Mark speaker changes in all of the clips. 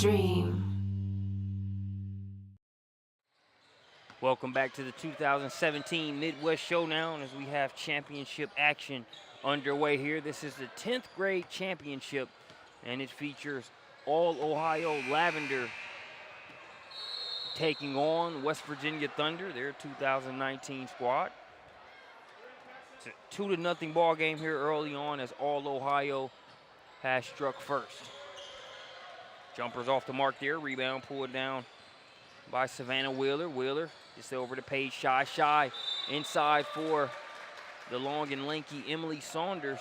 Speaker 1: dream.
Speaker 2: Welcome back to the 2017 Midwest Showdown as we have championship action underway here. This is the 10th grade championship, and it features All-Ohio Lavender taking on West Virginia Thunder, their 2019 squad. It's a 2-0 ball game here early on as All-Ohio has struck first. Jumpers off the mark there, rebound pulled down by Savannah Wheeler. Wheeler just over to Paige Shy. Shy inside for the long and lanky Emily Saunders,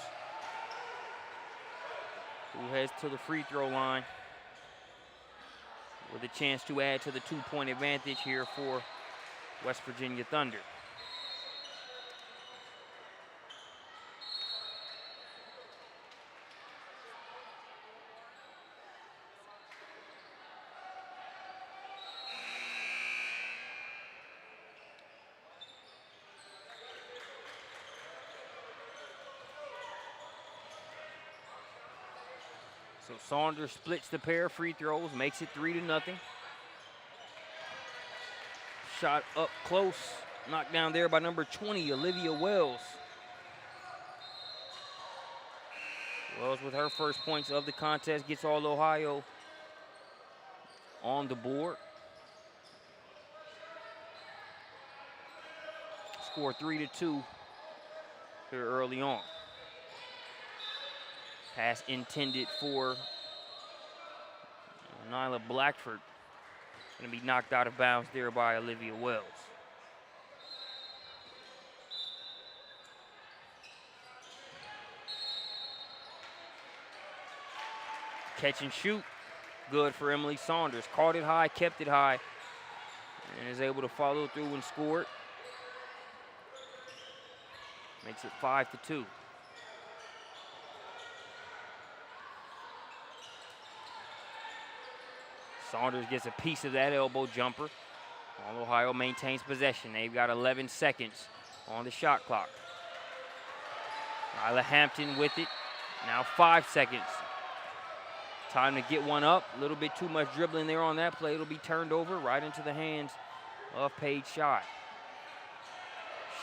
Speaker 2: who heads to the free throw line with a chance to add to the 2-point advantage here for West Virginia Thunder. So Saunders splits the pair of free throws, makes it 3-0. Shot up close, knocked down there by number 20, Olivia Wells. Wells with her first points of the contest gets All-Ohio on the board. Score 3-2 here early on. Pass intended for Nyla Blackford. Going to be knocked out of bounds there by Olivia Wells. Catch and shoot. Good for Emily Saunders. Caught it high, kept it high, and is able to follow through and score it. Makes it 5-2. Saunders gets a piece of that elbow jumper. All-Ohio maintains possession. They've got 11 seconds on the shot clock. Nyla Hampton with it. Now 5 seconds. Time to get one up. A little bit too much dribbling there on that play. It'll be turned over right into the hands of Paige Shy.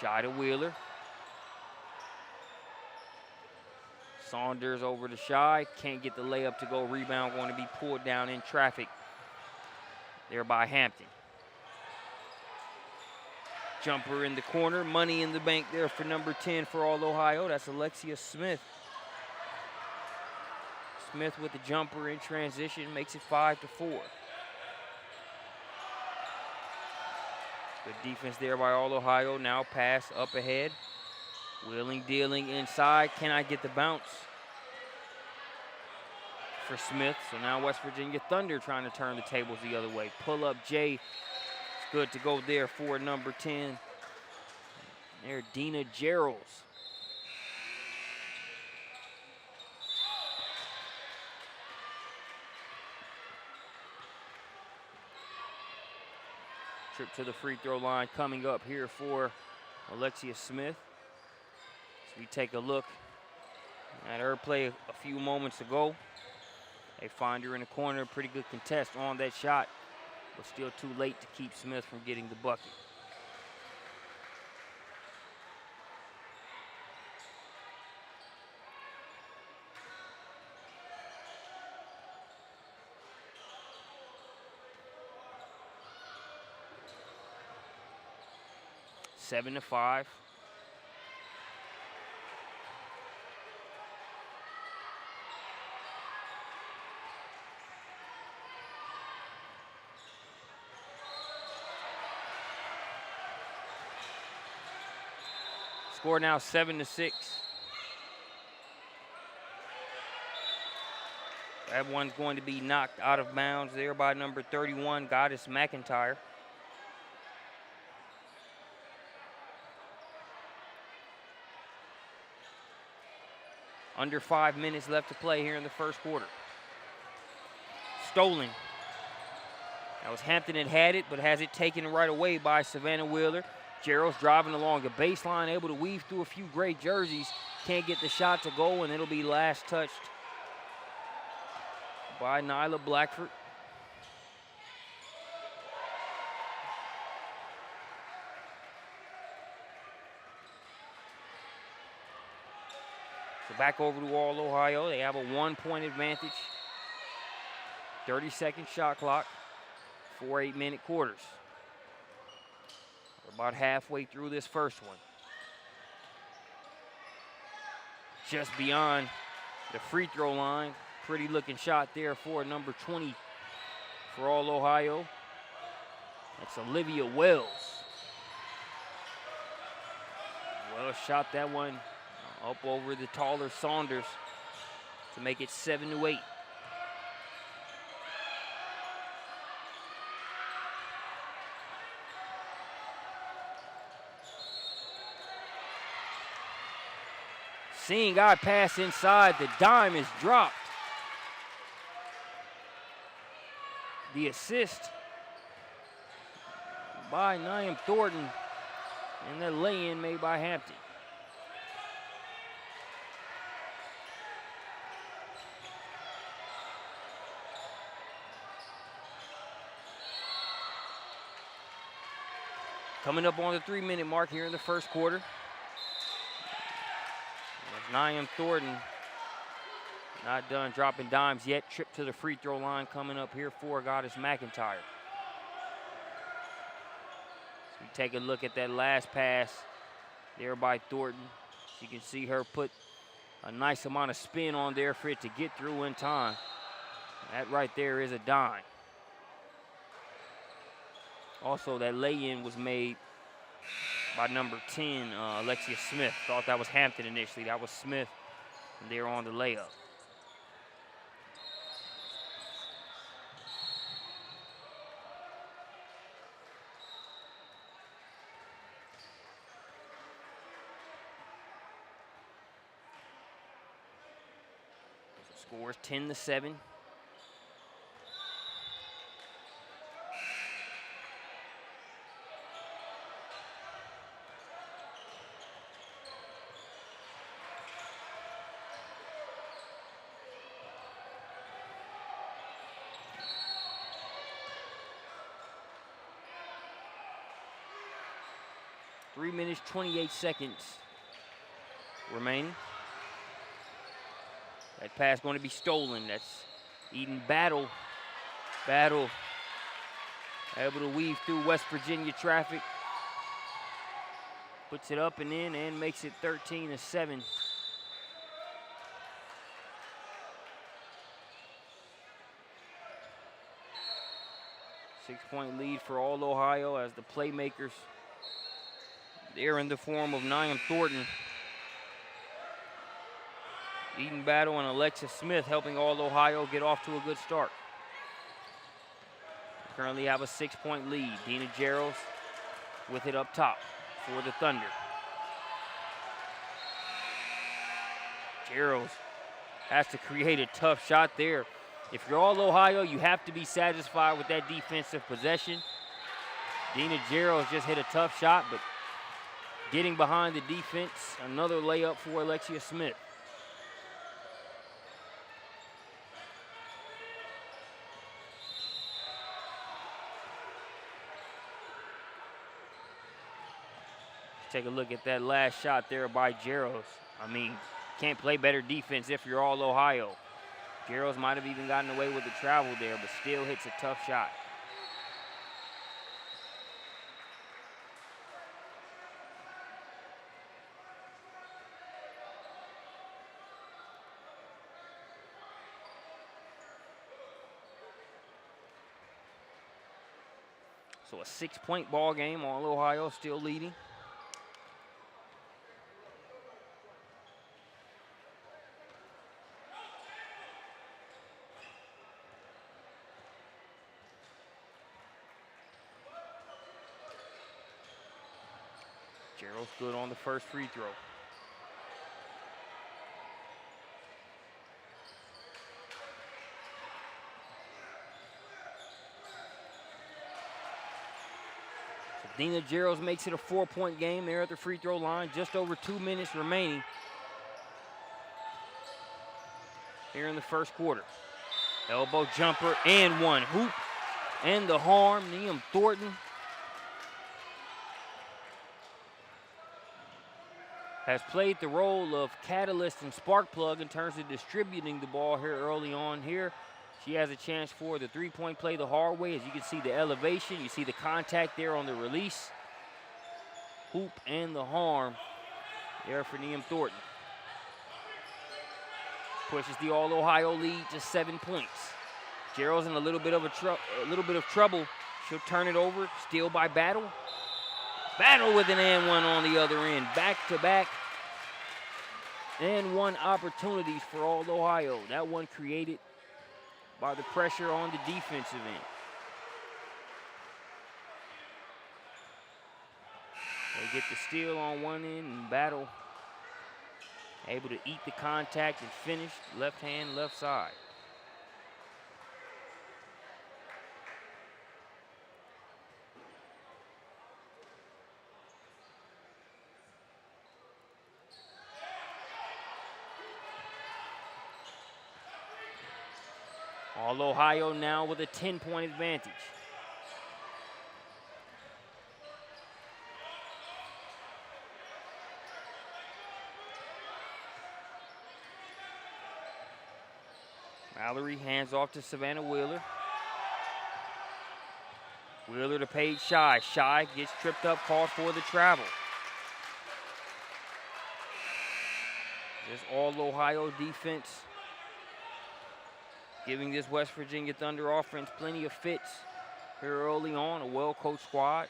Speaker 2: Shy to Wheeler. Saunders over to Shy. Can't get the layup to go. Rebound going to be pulled down in traffic there by Hampton. Jumper in the corner. Money in the bank there for number 10 for All-Ohio. That's Alexia Smith. Smith with the jumper in transition makes it 5-4. Good defense there by All-Ohio. Now pass up ahead. Wheeling, dealing inside. Cannot get the bounce for Smith. So now West Virginia Thunder trying to turn the tables the other way. Pull up Jay. It's good to go there for number 10. There, Dina Geralds. Trip to the free throw line coming up here for Alexia Smith. So we take a look at her play a few moments ago. They find her in the corner, pretty good contest on that shot, but still too late to keep Smith from getting the bucket. Seven to 5. Score now 7-6. That one's going to be knocked out of bounds there by number 31, Goddess McIntyre. Under 5 minutes left to play here in the first quarter. Stolen. That was Hampton had it, but has it taken right away by Savannah Wheeler. Gerald's driving along the baseline, able to weave through a few great jerseys. Can't get the shot to go, and it'll be last touched by Nyla Blackford. So back over to All Ohio. They have a 1-point advantage. 30-second shot clock. 4 8-minute quarters. We're about halfway through this first one. Just beyond the free throw line. Pretty looking shot there for number 20 for All Ohio. That's Olivia Wells. Wells shot that one up over the taller Saunders to make it 7-8. Seeing guy pass inside, the dime is dropped. The assist by Niam Thornton, and the lay-in made by Hampton. Coming up on the 3-minute mark here in the first quarter. Niam Thornton not done dropping dimes yet. Trip to the free throw line coming up here for Goddess McIntyre. So we take a look at that last pass there by Thornton. So you can see her put a nice amount of spin on there for it to get through in time. That right there is a dime. Also, that lay-in was made by number 10, Alexia Smith. Thought that was Hampton initially. That was Smith, and they're on the layup. So scores 10-7. Three minutes, 28 seconds remaining. That pass going to be stolen. That's Eden Battle. Battle able to weave through West Virginia traffic. Puts it up and in and makes it 13-7. Six-point lead for All Ohio as the playmakers, they're in the form of Niam Thornton, Eden Battle, and Alexa Smith helping All Ohio get off to a good start. Currently have a 6-point lead. Dina Gerald with it up top for the Thunder. Gerald has to create a tough shot there. If you're All Ohio, you have to be satisfied with that defensive possession. Dina Gerald just hit a tough shot, but getting behind the defense, another layup for Alexia Smith. Take a look at that last shot there by Gerald. I mean, can't play better defense if you're All Ohio. Gerald might have even gotten away with the travel there, but still hits a tough shot. So a 6-point ball game. All Ohio still leading. Gerald's good on the first free throw. Dina Gerald makes it a 4-point game there at the free throw line. Just over 2 minutes remaining here in the first quarter. Elbow jumper and one. Hoop and the harm. Niam Thornton has played the role of catalyst and spark plug in terms of distributing the ball here early on here. She has a chance for the three-point play the hard way. As you can see the elevation, you see the contact there on the release. Hoop and the harm there for Neum Thornton. Pushes the All-Ohio lead to 7 points. Gerald's in a little bit of trouble. She'll turn it over, still by Battle. Battle with an and one on the other end. Back-to-back and one opportunities for All-Ohio. That one created by the pressure on the defensive end. They get the steal on one end, and Battle able to eat the contact and finish left hand, left side. All-Ohio now with a 10-point advantage. Mallory hands off to Savannah Wheeler. Wheeler to Paige Shy. Shy gets tripped up, called for the travel. This All-Ohio defense giving this West Virginia Thunder offense plenty of fits here early on. A well-coached squad.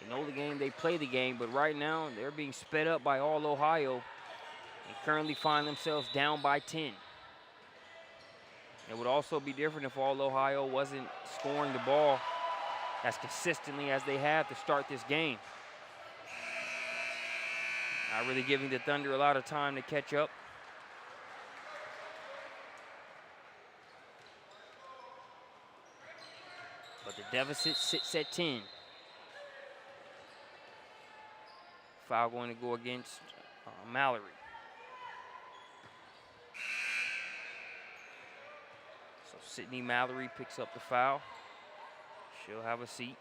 Speaker 2: They know the game, they play the game, but right now they're being sped up by All-Ohio and currently find themselves down by 10. It would also be different if All-Ohio wasn't scoring the ball as consistently as they have to start this game. Not really giving the Thunder a lot of time to catch up. But the deficit sits at 10. Foul going to go against Mallory. So Sydney Mallory picks up the foul. She'll have a seat.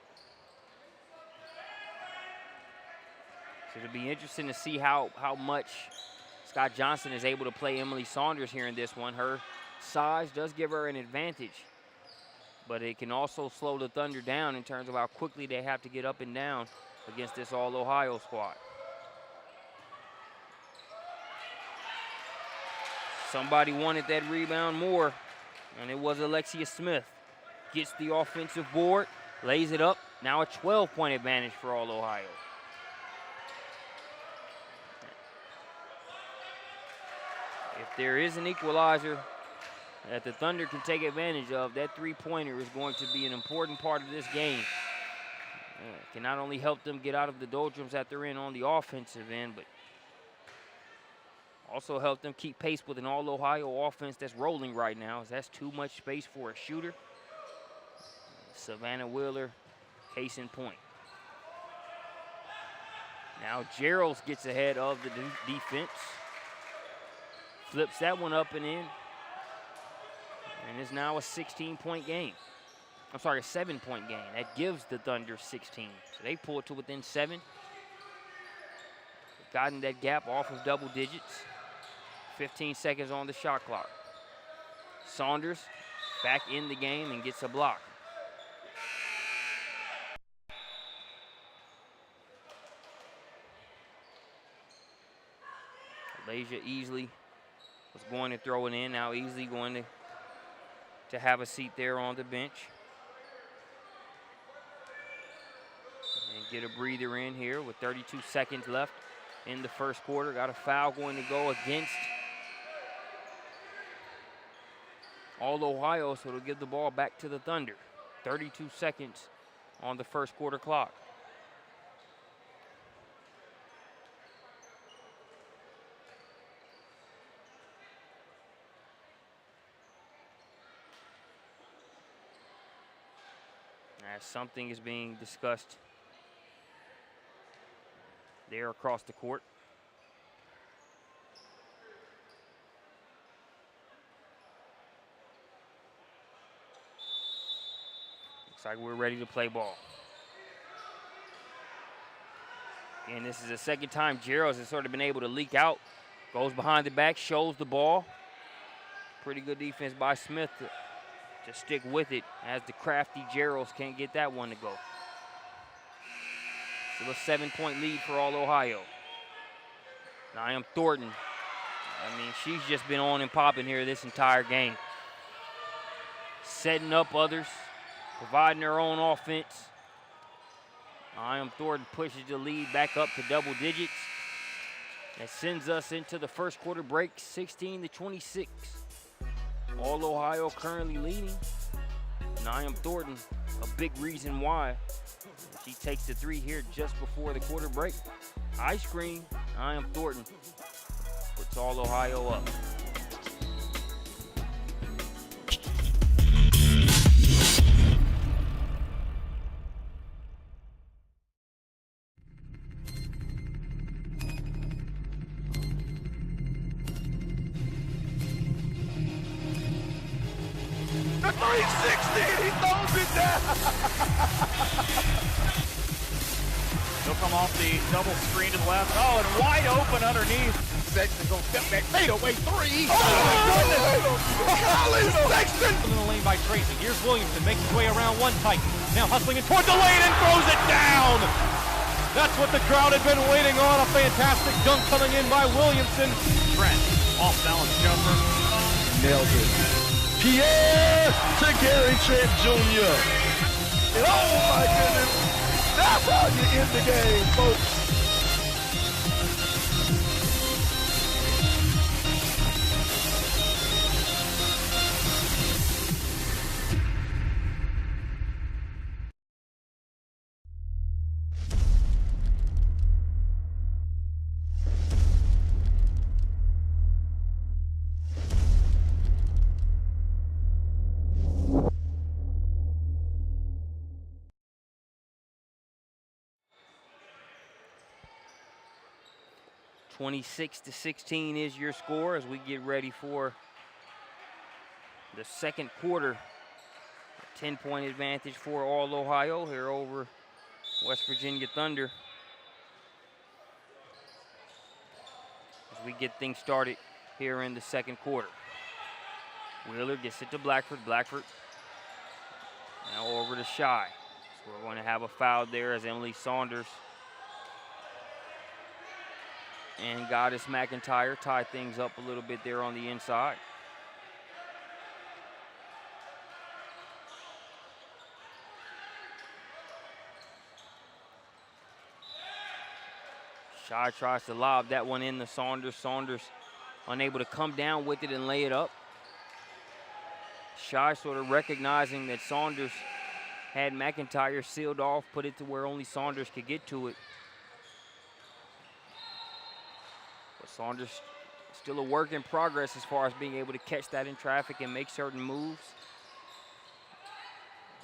Speaker 2: So it'll be interesting to see how much Scott Johnson is able to play Emily Saunders here in this one. Her size does give her an advantage, but it can also slow the Thunder down in terms of how quickly they have to get up and down against this All-Ohio squad. Somebody wanted that rebound more, and it was Alexia Smith. Gets the offensive board, lays it up. Now a 12-point advantage for All-Ohio. If there is an equalizer that the Thunder can take advantage of, that three-pointer is going to be an important part of this game. It can not only help them get out of the doldrums that they're in on the offensive end, but also help them keep pace with an All-Ohio offense that's rolling right now, as that's too much space for a shooter. Savannah Wheeler, case in point. Now Gerald gets ahead of the defense. Flips that one up and in. And it's now a 16-point game. I'm sorry, a 7-point game. That gives the Thunder 16. So they pull it to within 7. Gotten that gap off of double digits. 15 seconds on the shot clock. Saunders back in the game and gets a block. Leja Easley was going to throw it in. Now Easley going to have a seat there on the bench. And get a breather in here with 32 seconds left in the first quarter. Got a foul going to go against All-Ohio, so it'll give the ball back to the Thunder. 32 seconds on the first quarter clock. As something is being discussed there across the court. Looks like we're ready to play ball. And this is the second time Gerald's has sort of been able to leak out. Goes behind the back, shows the ball. Pretty good defense by Smith to stick with it as the crafty Gerald's can't get that one to go. Still a 7-point lead for All Ohio. Niam Thornton. I mean, she's just been on and popping here this entire game. Setting up others, providing her own offense. Niam Thornton pushes the lead back up to double digits. That sends us into the first quarter break, 16-26. All Ohio currently leading. Niam Thornton, a big reason why. She takes the three here just before the quarter break. Ice cream, Niam Thornton puts All Ohio up.
Speaker 1: The 360, he throws it down. He'll come off the double screen to the left. Oh, and wide open underneath. Sexton goes step back, fade away three. Oh, my goodness. Golly, Sexton.
Speaker 3: In the lane by Tracy. Here's Williamson, makes his way around one tight. Now hustling in toward the lane and throws it down. That's what the crowd had been waiting on. A fantastic dunk coming in by Williamson.
Speaker 1: Trent, off balance jumper.
Speaker 4: Nailed it. Pierre to Gary Trent Jr.
Speaker 1: And oh my goodness, that's how you end the game, folks.
Speaker 2: (26-16) is your score as we get ready for the second quarter. A 10-point advantage for All Ohio here over West Virginia Thunder. As we get things started here in the second quarter. Wheeler gets it to Blackford. Blackford now over to Shy. So we're going to have a foul there as Emily Saunders and Goddess McIntyre tie things up a little bit there on the inside. Shy tries to lob that one in to Saunders. Saunders unable to come down with it and lay it up. Shy sort of recognizing that Saunders had McIntyre sealed off, put it to where only Saunders could get to it. But Saunders still a work in progress as far as being able to catch that in traffic and make certain moves.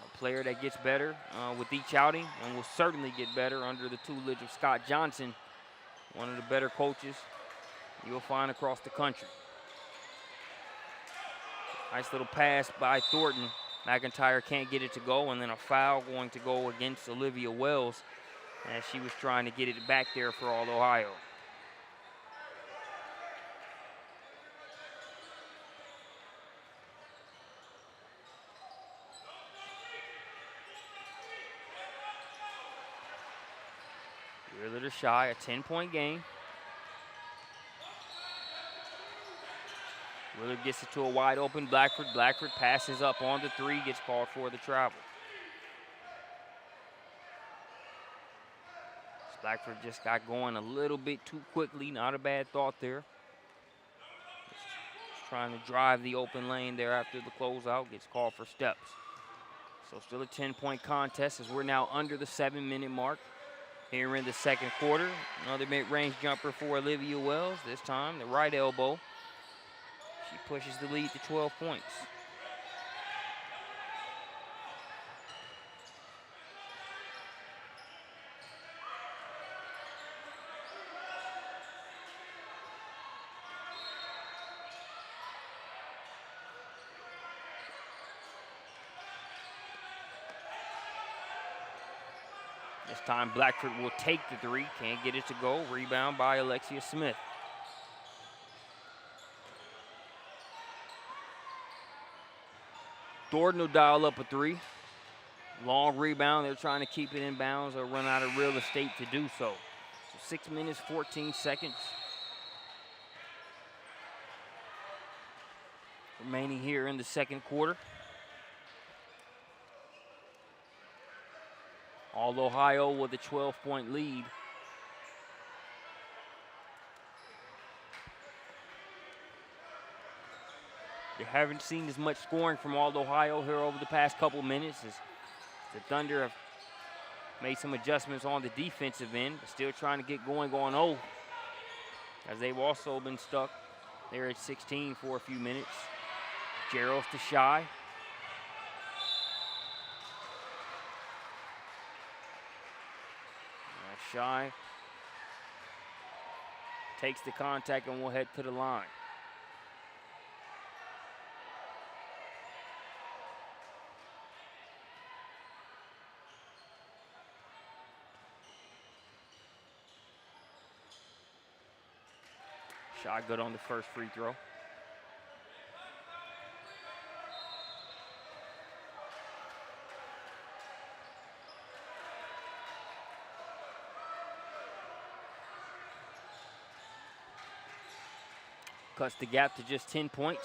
Speaker 2: A player that gets better with each outing and will certainly get better under the tutelage of Scott Johnson, one of the better coaches you'll find across the country. Nice little pass by Thornton. McIntyre can't get it to go, and then a foul going to go against Olivia Wells as she was trying to get it back there for All Ohio. Wheeler to Shy, a 10-point game. Wheeler gets it to a wide open Blackford. Blackford passes up on the three, gets called for the travel. Blackford just got going a little bit too quickly, not a bad thought there. Just trying to drive the open lane there after the closeout, gets called for steps. So still a 10-point contest as we're now under the 7-minute mark here in the second quarter. Another mid-range jumper for Olivia Wells, this time the right elbow. She pushes the lead to 12 points. This time Blackford will take the three. Can't get it to go. Rebound by Alexia Smith. Thornton will dial up a three. Long rebound. They're trying to keep it in bounds or run out of real estate to do so. So 6 minutes, 14 seconds remaining here in the second quarter. All Ohio with a 12-point lead. You haven't seen as much scoring from All Ohio here over the past couple minutes as the Thunder have made some adjustments on the defensive end, but still trying to get going on O, as they've also been stuck there at 16 for a few minutes. Gerald's to Shy. Shy takes the contact and will head to the line. Shy good on the first free throw. Cuts the gap to just 10 points.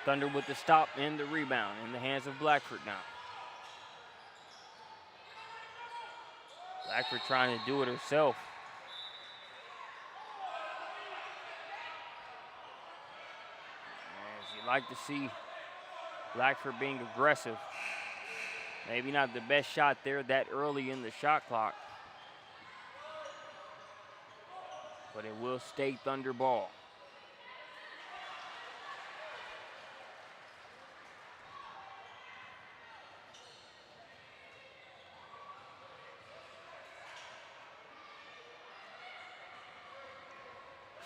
Speaker 2: Thunder with the stop and the rebound in the hands of Blackford now. Blackford trying to do it herself. As you like to see Blackford being aggressive. Maybe not the best shot there that early in the shot clock, but it will stay Thunder ball.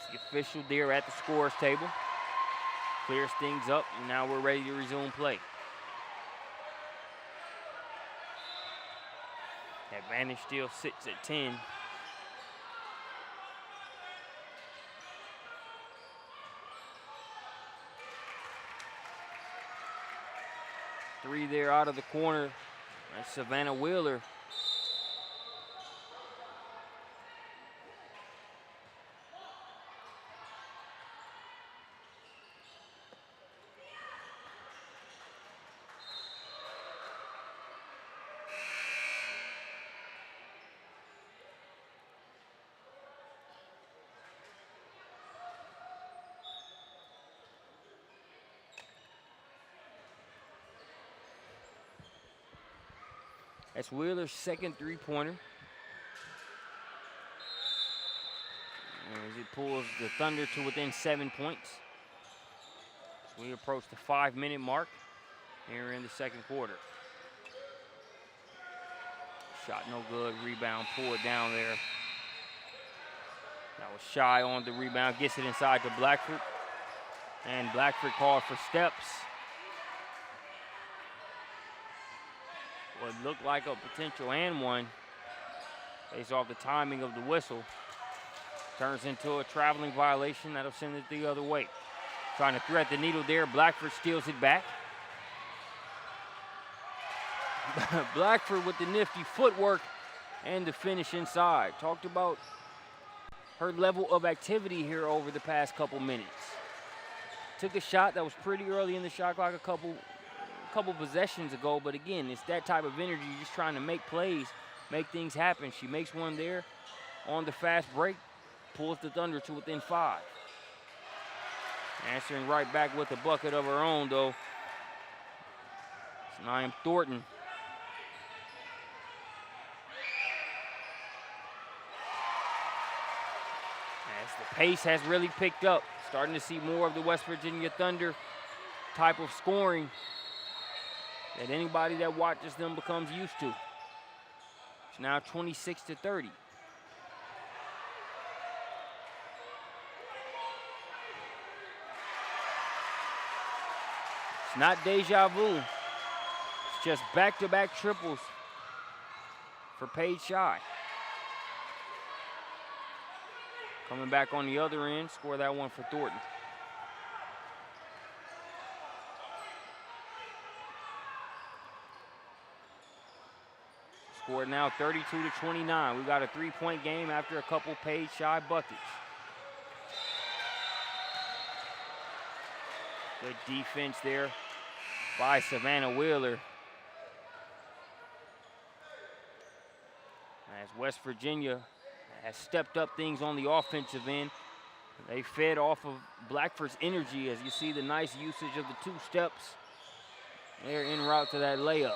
Speaker 2: The official there at the scorer's table clears things up, and now we're ready to resume play. Advantage still sits at 10. Three there out of the corner. That's Savannah Wheeler. That's Wheeler's second three-pointer. As it pulls the Thunder to within 7 points. As we approach the 5-minute mark here in the second quarter. Shot no good, rebound pulled down there. That was Shy on the rebound, gets it inside to Blackford. And Blackford called for steps. What looked like a potential and one based off the timing of the whistle. Turns into a traveling violation. That'll send it the other way. Trying to thread the needle there. Blackford steals it back. Blackford with the nifty footwork and the finish inside. Talked about her level of activity here over the past couple minutes. Took a shot that was pretty early in the shot clock a couple possessions ago, but again, it's that type of energy. You're just trying to make plays, make things happen. She makes one there on the fast break, pulls the Thunder to within 5. Answering right back with a bucket of her own, though. It's Niam Thornton. As the pace has really picked up Starting to see more of the West Virginia Thunder type of scoring that anybody that watches them becomes used to. It's now 26-30. It's not deja vu. It's just back-to-back triples for Paige Shy. Coming back on the other end, score that one for Thornton. Score now 32-29. We got a 3-point game after a couple Paige Shy buckets. Good defense there by Savannah Wheeler. As West Virginia has stepped up things on the offensive end. They fed off of Blackford's energy, as you see the nice usage of the 2 steps. They're en route to that layup.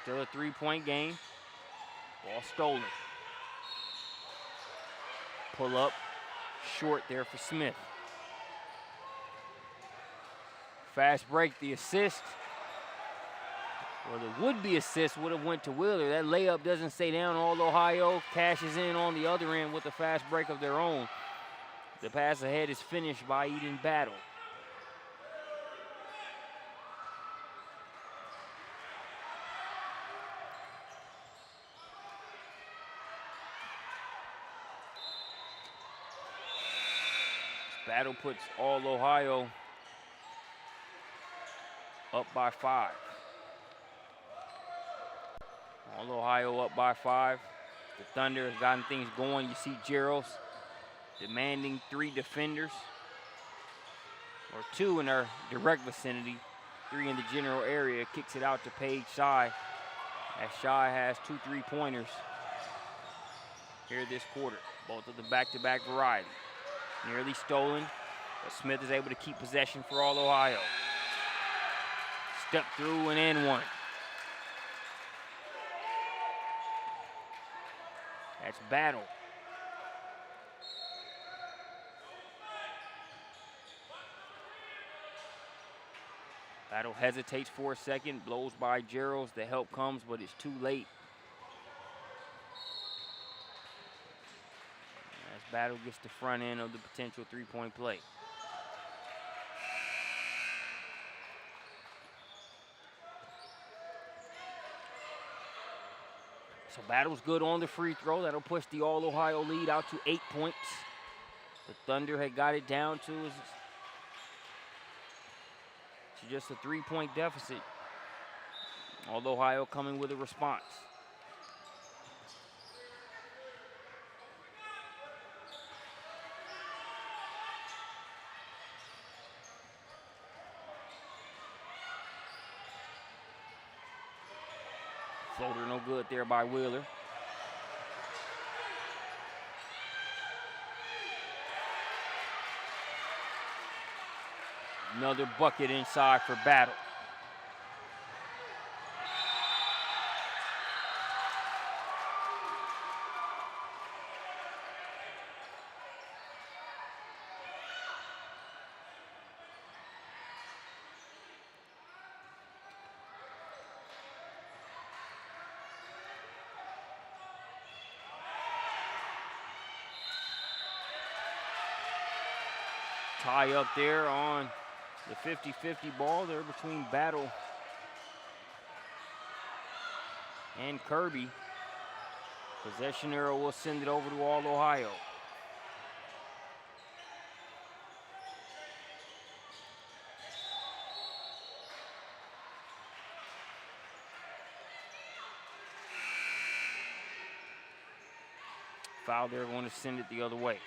Speaker 2: Still a 3-point game. Ball stolen. Pull up short there for Smith. Fast break, the assist. Well, the would-be assist would have went to Wheeler. That layup doesn't stay down. All Ohio cashes in on the other end with a fast break of their own. The pass ahead is finished by Eden Battle. Battle puts All Ohio up by 5. All Ohio up by 5. The Thunder has gotten things going. You see Gerald's demanding 3 defenders, or 2 in their direct vicinity, 3 in the general area. Kicks it out to Paige Shy, as Shy has 2 3-pointers here this quarter, both of the back-to-back variety. Nearly stolen, but Smith is able to keep possession for All Ohio. Step through and in one. That's Battle. Battle hesitates for a second, blows by Geralds. The help comes, but it's too late. As Battle gets the front end of the potential 3-point play. So Battle's good on the free throw. That'll push the All Ohio lead out to 8 points. The Thunder had got it down to just a 3-point deficit. All Ohio coming with a response. Floater no good there by Wheeler. Another bucket inside for Battle. Tie up there on the 50-50 ball there between Battle and Kirby. Possession arrow will send it over to All Ohio. Foul there, going to send it the other way.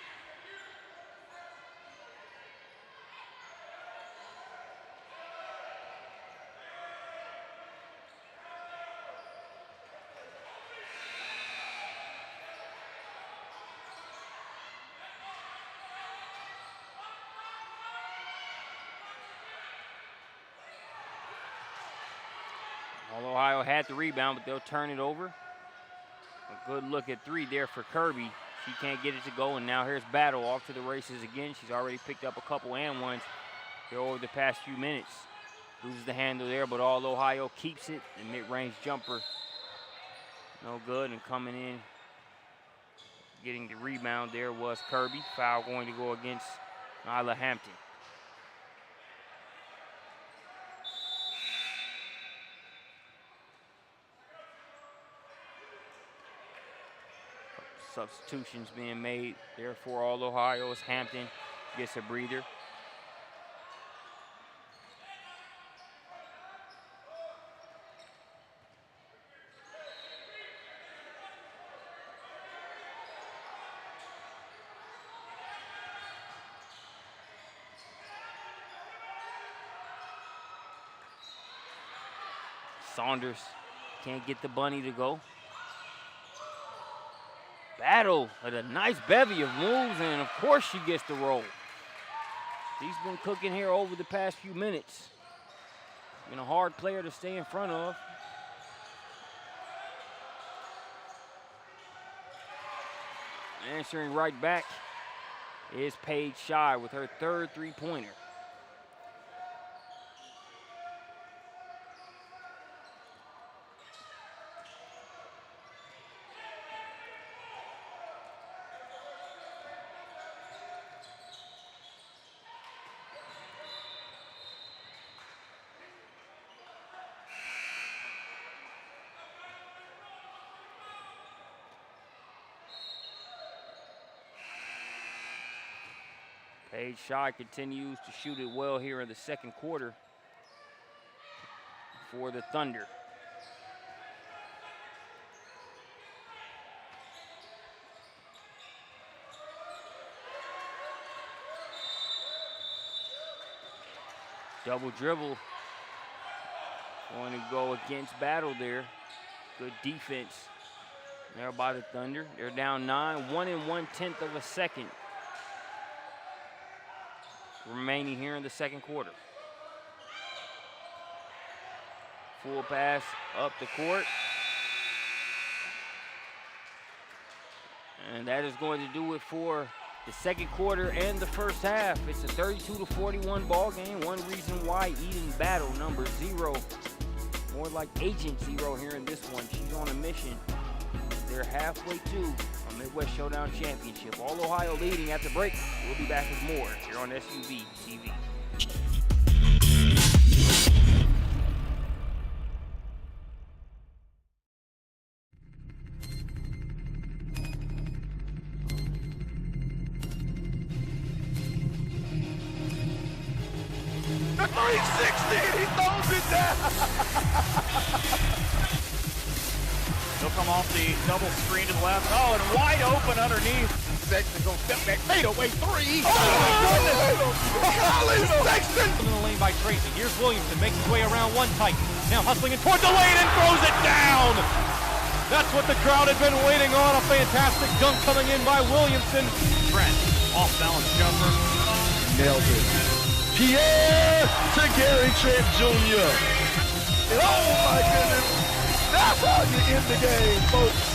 Speaker 2: Ohio had the rebound, but they'll turn it over. A good look at three there for Kirby. She can't get it to go, and now here's Battle off to the races again. She's already picked up a couple and ones here over the past few minutes. Loses the handle there, but All Ohio keeps it. The mid-range jumper, no good, and coming in, getting the rebound there was Kirby. Foul going to go against Nyla Hampton. Substitutions being made there for All Ohio as Hampton gets a breather. Saunders can't get the bunny to go. Battle with a nice bevy of moves, and of course she gets the roll. She's been cooking here over the past few minutes. Been a hard player to stay in front of. Answering right back is Paige Shy with her third three-pointer. Paige Shy continues to shoot it well here in the second quarter for the Thunder. Double dribble going to go against Battle there. Good defense there by the Thunder. They're down 9, 1 1/10 of a second remaining here in the second quarter. Full pass up the court. And that is going to do it for the second quarter and the first half. It's a 32-41 ball game. One reason why Eden Battle number 0, more like Agent 0 here in this one. She's on a mission. They're halfway to a Midwest Showdown Championship. All Ohio leading at the break. We'll be back with more here on SUV TV.
Speaker 4: The 360, he throws it down.
Speaker 1: He'll come off the double screen to the left. Oh, and wide open underneath. Sexton goes step back, fade away three.
Speaker 4: Oh, my goodness. Golly, Sexton.
Speaker 3: In the lane by Tracy. Here's Williamson, makes his way around one tight. Now hustling in toward the lane and throws it down. That's what the crowd had been waiting on. A fantastic dunk coming in by Williamson.
Speaker 1: Trent, off balance jumper.
Speaker 4: Nailed it. Pierre to Gary Trent Jr. Oh, my goodness. That's how you end the game, folks.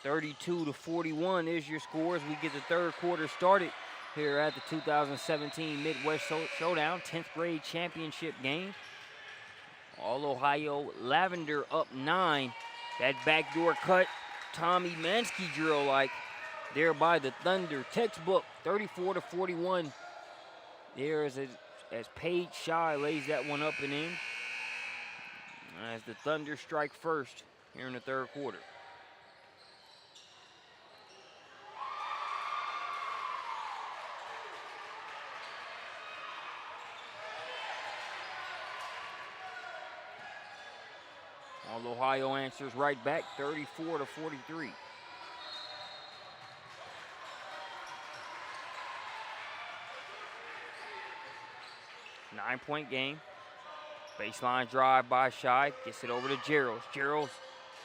Speaker 2: 32-41 is your score as we get the third quarter started here at the 2017 Midwest Showdown 10th grade championship game. All-Ohio Lavender up 9. That backdoor cut, Tommy Mansky drill like there by the Thunder. Textbook 34-41. There as Paige Shy lays that one up and in. As the Thunder strike first here in the third quarter. All-Ohio answers right back, 34-43. Nine-point game. Baseline drive by Shy, gets it over to Gerald. Gerald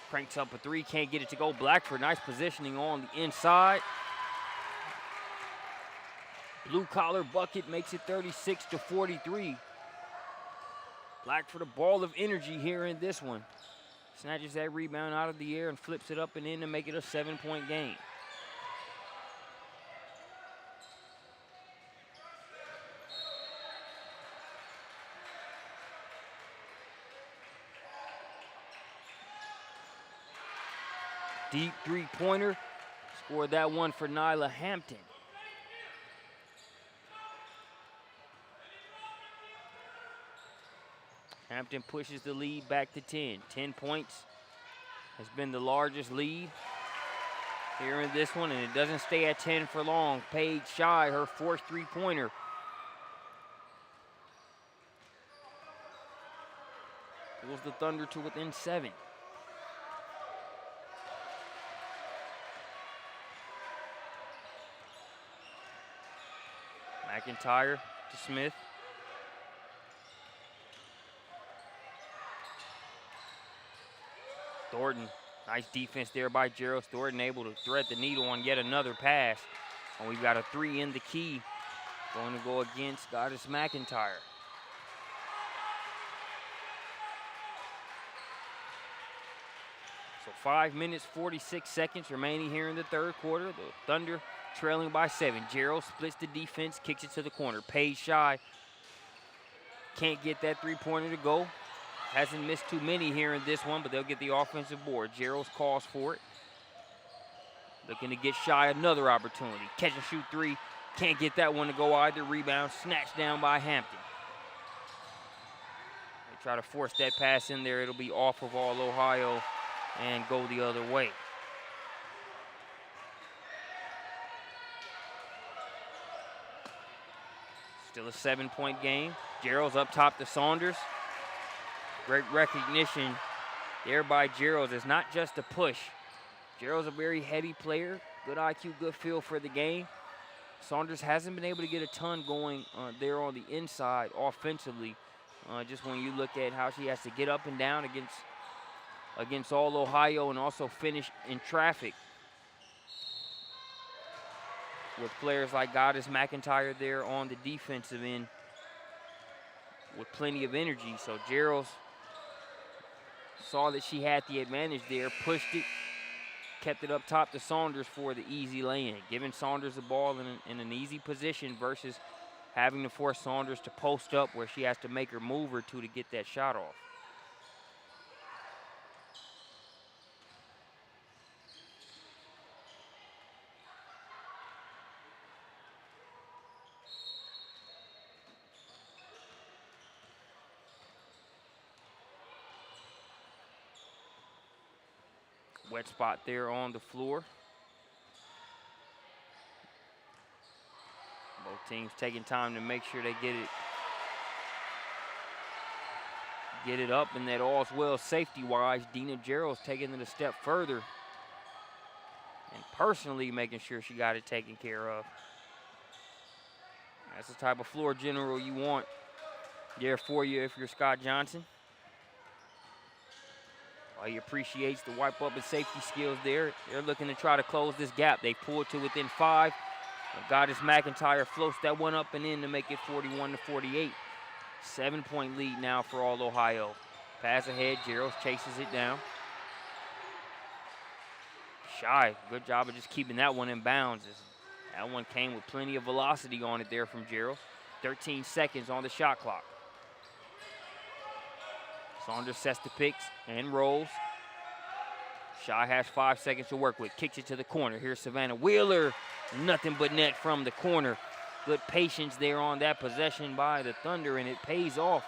Speaker 2: cranks up a three, can't get it to go. Blackford, nice positioning on the inside. Blue collar bucket makes it 36-43. Blackford, a ball of energy here in this one. Snatches that rebound out of the air and flips it up and in to make it a 7-point game. Deep three-pointer. Scored that one for Nyla Hampton. Hampton pushes the lead back to 10. 10 points has been the largest lead here in this one, and it doesn't stay at 10 for long. Paige Shy, her fourth three-pointer. Pulls the Thunder to within 7. McIntyre to Smith. Thornton, nice defense there by Gerald. Thornton able to thread the needle on yet another pass. And we've got a 3 in the key. Going to go against Goddess McIntyre. So 5 minutes, 46 seconds remaining here in the third quarter. The Thunder trailing by 7. Gerald splits the defense, kicks it to the corner. Paige Shy can't get that three-pointer to go. Hasn't missed too many here in this one, but they'll get the offensive board. Gerald calls for it. Looking to get Shy another opportunity. Catch and shoot three. Can't get that one to go either. Rebound snatched down by Hampton. They try to force that pass in there. It'll be off of All-Ohio and go the other way. Still a 7-point game. Gerald's up top to Saunders. Great recognition there by Gerald. It's not just a push. Gerald's a very heady player. Good IQ, good feel for the game. Saunders hasn't been able to get a ton going there on the inside offensively. Just when you look at how she has to get up and down against All-Ohio and also finish in traffic. With players like Goddess McIntyre there on the defensive end with plenty of energy. So Gerald saw that she had the advantage there, pushed it, kept it up top to Saunders for the easy lay-in. Giving Saunders the ball in an easy position versus having to force Saunders to post up where she has to make her move or two to get that shot off. Wet spot there on the floor. Both teams taking time to make sure they get it up, and that all's well safety-wise. Dina Gerald's taking it a step further and personally making sure she got it taken care of. That's the type of floor general you want there for you if you're Scott Johnson. Well, he appreciates the wipe up and safety skills there. They're looking to try to close this gap. They pulled to within 5. Goddess McIntyre floats that one up and in to make it 41-48. 7-point lead now for All-Ohio. Pass ahead, Gerald chases it down. Shy, good job of just keeping that one in bounds. That one came with plenty of velocity on it there from Gerald. 13 seconds on the shot clock. Saunders sets the picks and rolls. Shy has 5 seconds to work with. Kicks it to the corner. Here's Savannah Wheeler. Nothing but net from the corner. Good patience there on that possession by the Thunder, and it pays off.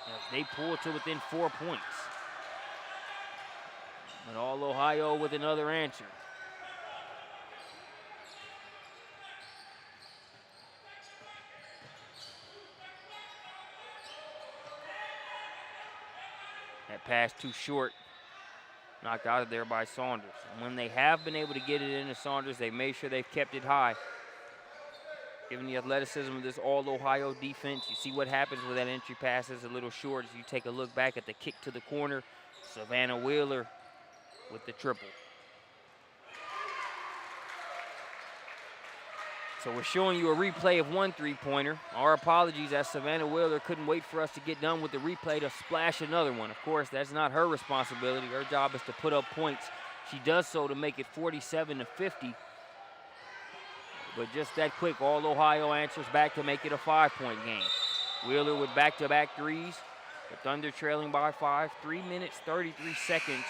Speaker 2: As they pull to within 4 points. And all Ohio with another answer. That pass too short. Knocked out of there by Saunders. And when they have been able to get it into Saunders, they made sure they've kept it high. Given the athleticism of this all-Ohio defense, you see what happens with that entry pass is a little short. As you take a look back at the kick to the corner, Savannah Wheeler with the triple. So we're showing you a replay of one three-pointer. Our apologies, as Savannah Wheeler couldn't wait for us to get done with the replay to splash another one. Of course, that's not her responsibility. Her job is to put up points. She does so to make it 47-50. But just that quick, all Ohio answers back to make it a 5-point game. Wheeler with back-to-back threes. The Thunder trailing by 5. 3 minutes, 33 seconds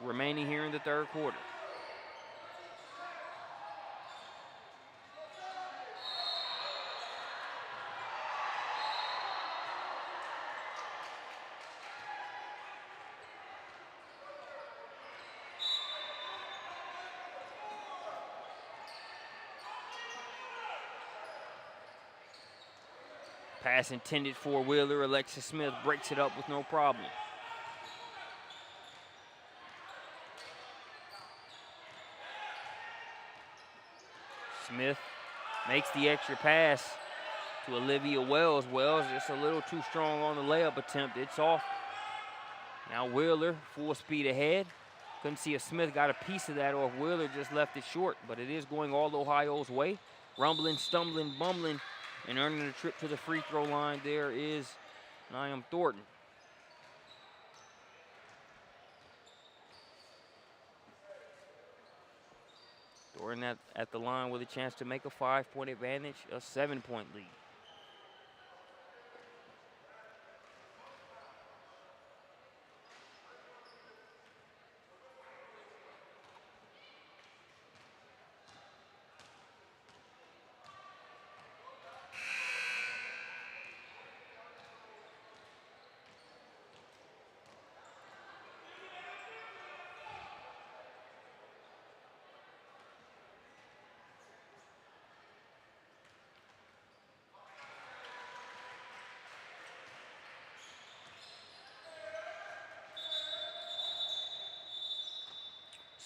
Speaker 2: remaining here in the third quarter. Pass intended for Wheeler. Alexis Smith breaks it up with no problem. Smith makes the extra pass to Olivia Wells. Wells just a little too strong on the layup attempt. It's off. Now Wheeler full speed ahead. Couldn't see if Smith got a piece of that or if Wheeler just left it short, but it is going all Ohio's way. Rumbling, stumbling, bumbling, and earning a trip to the free throw line there is Niam Thornton. Thornton at the line with a chance to make a 5-point advantage, a 7-point lead.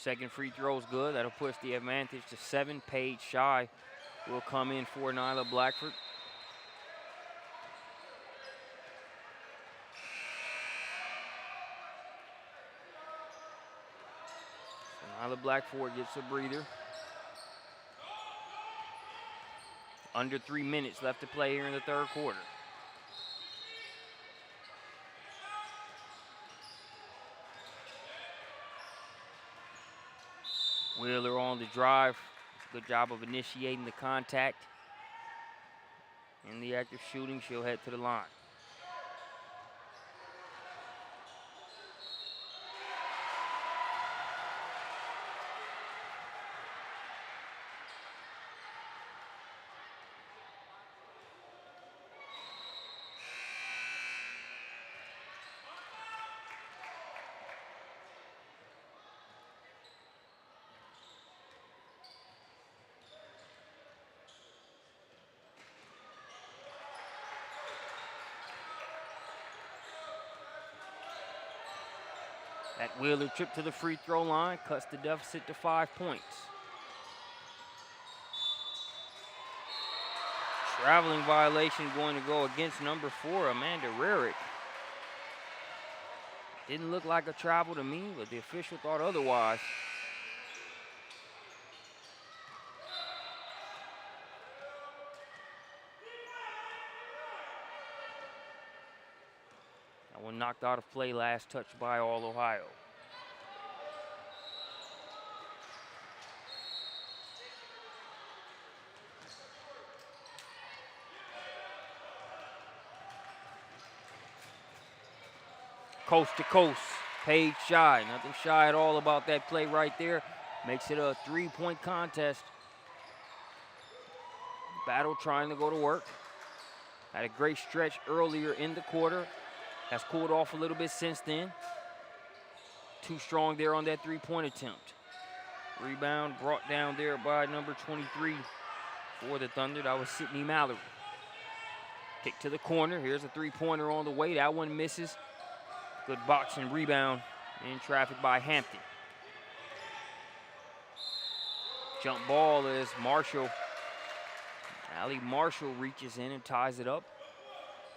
Speaker 2: Second free throw is good. That'll push the advantage to 7. Paige Shy will come in for Nyla Blackford. So Nyla Blackford gets a breather. Under 3 minutes left to play here in the third quarter. Wheeler on the drive. Good job of initiating the contact. In the act of shooting, she'll head to the line. That Wheeler trip to the free throw line cuts the deficit to 5 points. Traveling violation going to go against number 4, Amanda Rarick. Didn't look like a travel to me, but the official thought otherwise. knocked out of play, last touch by All Ohio. Coast to coast, Paige shy. Nothing shy at all about that play right there. Makes it a 3-point contest. Battle trying to go to work. Had a great stretch earlier in the quarter. Has cooled off a little bit since then. Too strong there on that 3-point attempt. Rebound brought down there by number 23 for the Thunder. That was Sydney Mallory. Kick to the corner. Here's a 3-pointer on the way. That one misses. Good box and rebound in traffic by Hampton. Jump ball is Marshall. Allie Marshall reaches in and ties it up.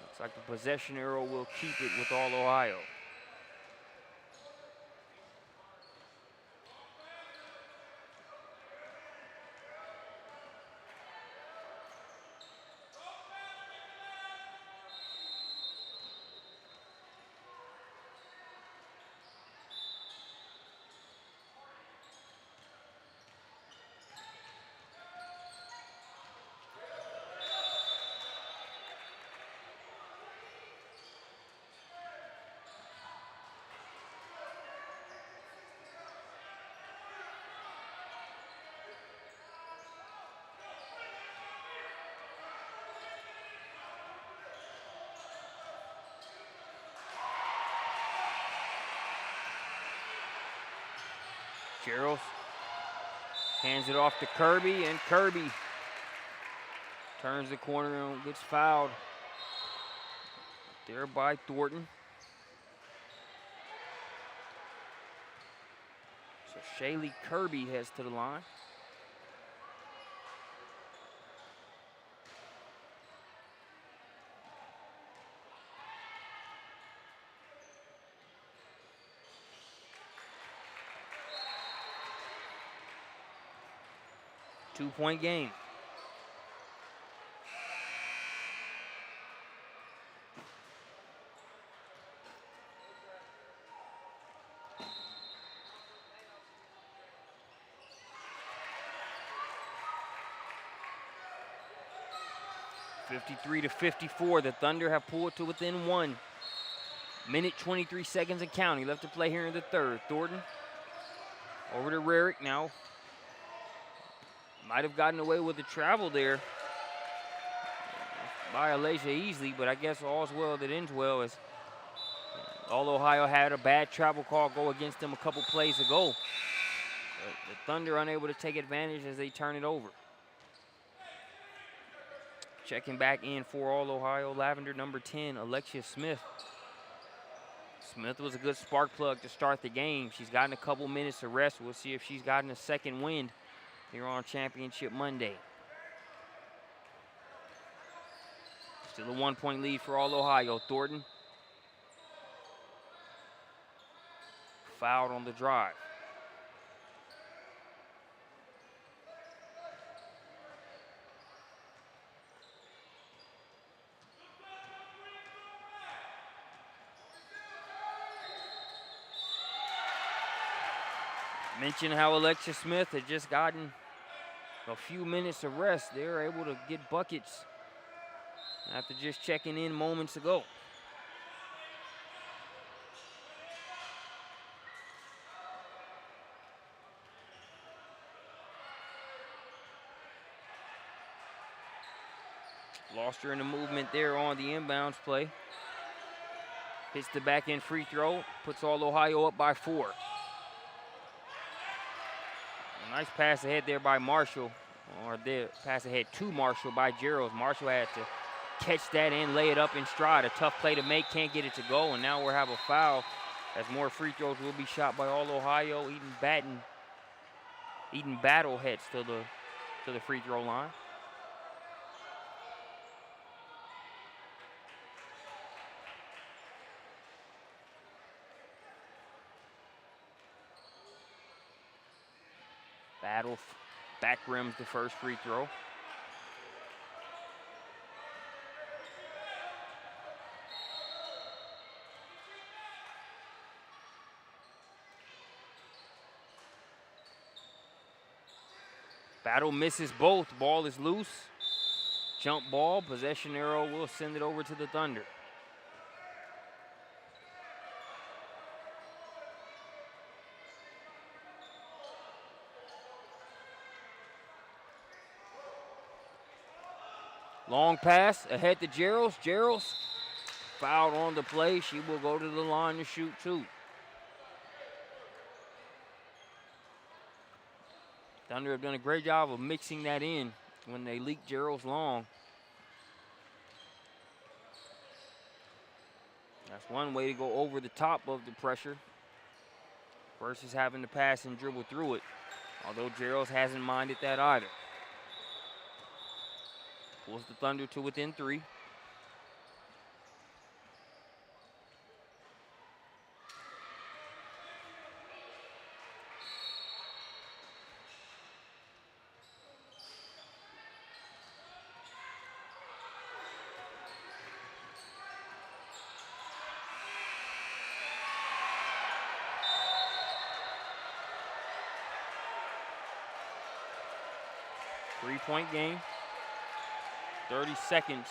Speaker 2: Looks like the possession arrow will keep it with All Ohio. Gerald hands it off to Kirby, and Kirby turns the corner and gets fouled there by Thornton. So Shaylee Kirby heads to the line. Two-point game. (53-54). The Thunder have pulled to within 1 minute, 23 seconds and counting left to play here in the third. Thornton over to Rarick now. Might have gotten away with the travel there by Alasia Easley, but I guess all's well that ends well, as All Ohio had a bad travel call go against them a couple plays ago. The Thunder unable to take advantage as they turn it over. Checking back in for All Ohio, Lavender number 10, Alexia Smith. Smith was a good spark plug to start the game. She's gotten a couple minutes of rest. We'll see if she's gotten a second wind here on Championship Monday. Still a 1-point lead for All Ohio. Thornton fouled on the drive. Mentioned how Alexia Smith had just gotten a few minutes of rest. They were able to get buckets after just checking in moments ago. Lost her in the movement there on the inbounds play. Hits the back end free throw, puts All Ohio up by 4. Nice pass ahead there by Marshall, or the pass ahead to Marshall by Gerald. Marshall had to catch that and lay it up in stride. A tough play to make, can't get it to go, and now we'll have a foul as more free throws will be shot by All Ohio. Eden Battle heads to the free throw line. Battle back rims the first free throw. Battle misses both. Ball is loose. Jump ball. Possession arrow will send it over to the Thunder. Long pass ahead to Gerald. Gerald's fouled on the play. She will go to the line to shoot two. Thunder have done a great job of mixing that in when they leak Gerald's long. That's one way to go over the top of the pressure versus having to pass and dribble through it, although Gerald's hasn't minded that either. Pulls the Thunder to within 3. Three-point game. 30 seconds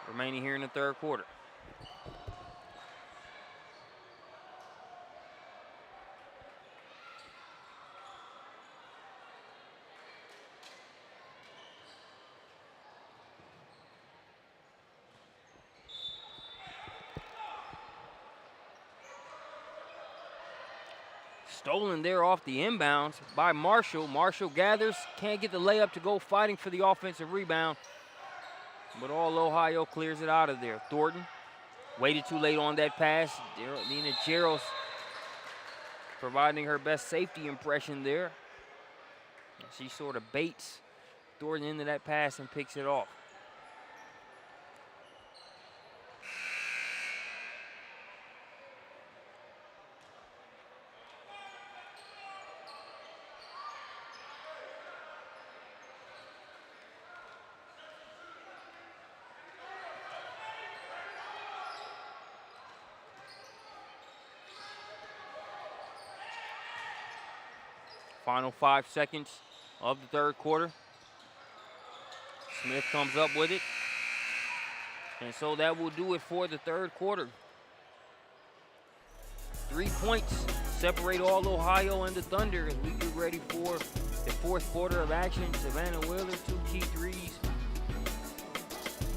Speaker 2: remaining here in the third quarter. Stolen there off the inbounds by Marshall. Marshall gathers, can't get the layup to go, fighting for the offensive rebound. But all Ohio clears it out of there. Thornton waited too late on that pass. Nina Gerald's providing her best safety impression there. She sort of baits Thornton into that pass and picks it off. Final 5 seconds of the third quarter. Smith comes up with it. And so that will do it for the third quarter. 3 points separate all Ohio and the Thunder as we get ready for the fourth quarter of action. Savannah Wheeler, 2 key threes.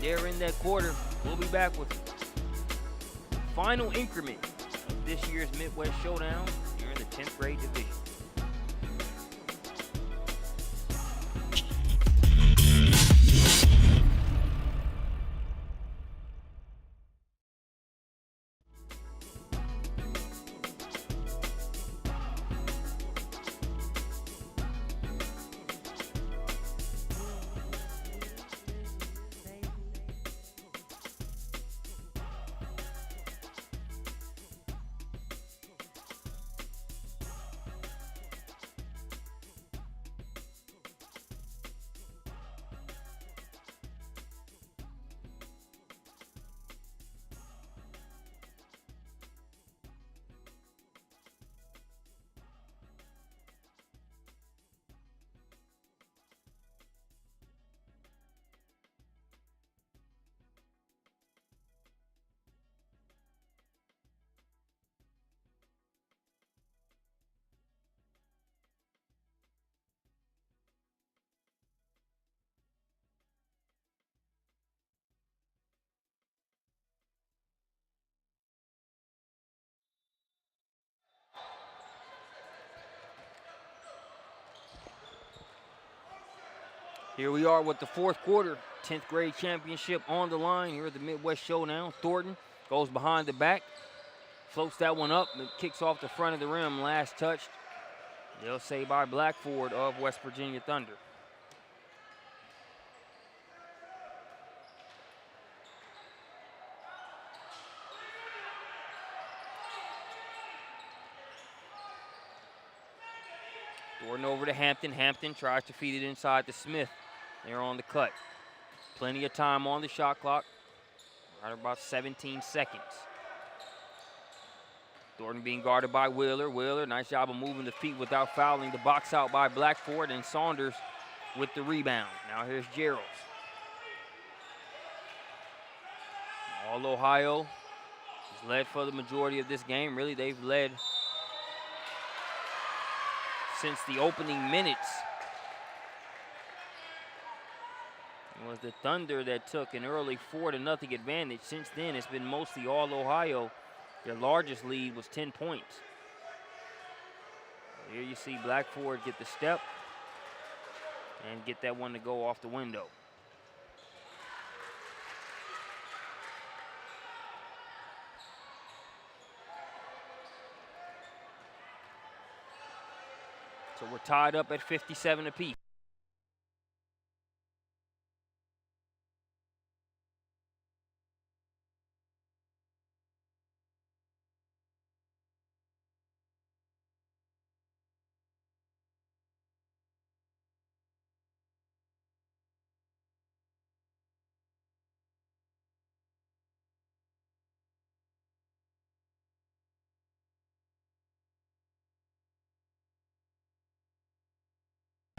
Speaker 2: They're in that quarter. We'll be back with the final increment of this year's Midwest Showdown here in the 10th grade division. Here we are with the fourth quarter, 10th grade championship on the line here at the Midwest Showdown. Thornton goes behind the back, floats that one up, and kicks off the front of the rim. Last touched, they'll say, by Blackford of West Virginia Thunder. Thornton over to Hampton. Hampton tries to feed it inside to Smith. They're on the cut. Plenty of time on the shot clock. Right about 17 seconds. Thornton being guarded by Wheeler. Wheeler, nice job of moving the feet without fouling. The box out by Blackford, and Saunders with the rebound. Now here's Gerald. All Ohio has led for the majority of this game. Really, they've led since the opening minutes. It was the Thunder that took an early 4-0 advantage. Since then, it's been mostly all Ohio. Their largest lead was 10 points. Here you see Blackford get the step and get that one to go off the window. So we're tied up at 57 apiece.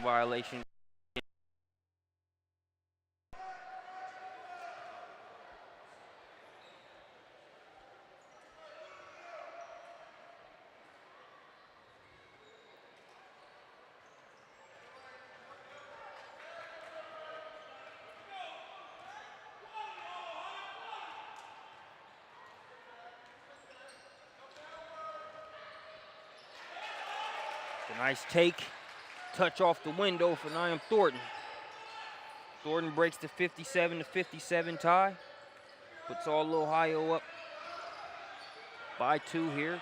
Speaker 2: Violation. A nice take. Touch off the window for Niam Thornton. Thornton breaks the 57-57 tie. Puts all Ohio up by 2 here.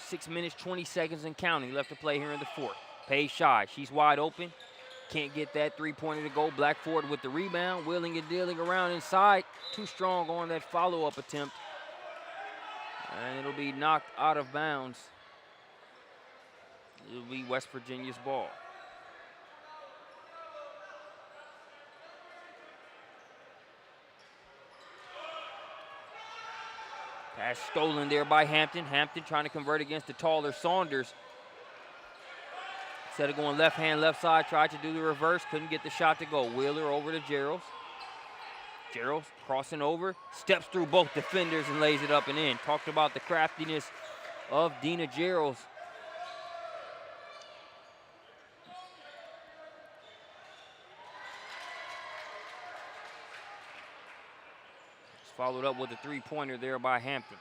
Speaker 2: 6 minutes, 20 seconds and counting left to play here in the fourth. Paige shy. She's wide open. Can't get that three-pointer to go. Blackford with the rebound. Wheeling and dealing around inside. Too strong on that follow-up attempt. And it'll be knocked out of bounds. It'll be West Virginia's ball. Pass stolen there by Hampton. Hampton trying to convert against the taller Saunders. Instead of going left hand, left side, tried to do the reverse. Couldn't get the shot to go. Wheeler over to Gerald. Gerald crossing over. Steps through both defenders and lays it up and in. Talked about the craftiness of Dina Gerald. Followed up with a three-pointer there by Hampton.